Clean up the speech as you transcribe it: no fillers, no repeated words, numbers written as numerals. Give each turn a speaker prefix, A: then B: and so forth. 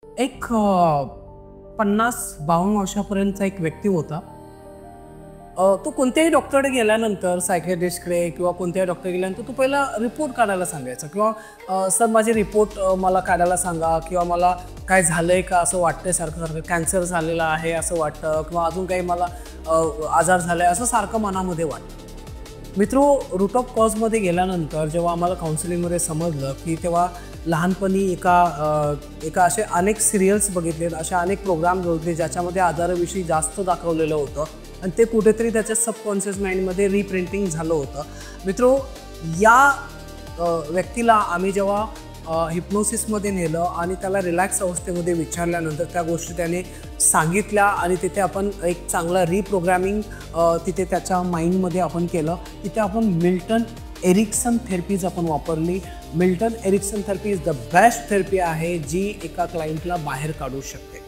A: एक 50-52 वर्षापर्यंतचा एक व्यक्ती होता. तो कोणत्याही डॉक्टरकडे गेल्यानंतर सायकियाट्रिस्टकडे किंवा कोणत्याही डॉक्टर गेल्यानंतर तो पहिला रिपोर्ट काढायला सांगायचा किंवा सर माझे रिपोर्ट मला काढायला सांगा किंवा मला काय झालंय का असं वाटतंय सारखं सारखं कॅन्सर झालेला आहे असं वाटतं किंवा अजून काही मला आजार झालाय असं सारखं मनामध्ये वाटतं. मित्रो, रूट ऑफ कॉजमध्ये गेल्यानंतर जेव्हा आम्हाला काउन्सिलिंगमध्ये समजलं की तेव्हा लहानपणी एका असे अनेक सिरियल्स बघितलेत, असे अनेक प्रोग्राम बघितले ज्याच्यामध्ये आजाराविषयी जास्त दाखवलेलं होतं आणि ते कुठेतरी त्याच्या सबकॉन्शियस माइंडमध्ये रिप्रिंटिंग झालं होतं. मित्रो, या व्यक्तीला आम्ही जेव्हा हिप्नोसिसमध्ये नेलं आणि त्याला रिलॅक्स अवस्थेमध्ये विचारल्यानंतर त्या गोष्टी त्याने सांगितल्या आणि तिथे आपण एक चांगलं रिप्रोग्रॅमिंग तिथे त्याच्या माइंडमध्ये आपण केलं. तिथे आपण मिल्टन एरिक्सन थेरपीज आपण वापरली. Milton Erickson therapy is the best therapy आहे जी एका क्लायंटला बाहेर काढू शकते.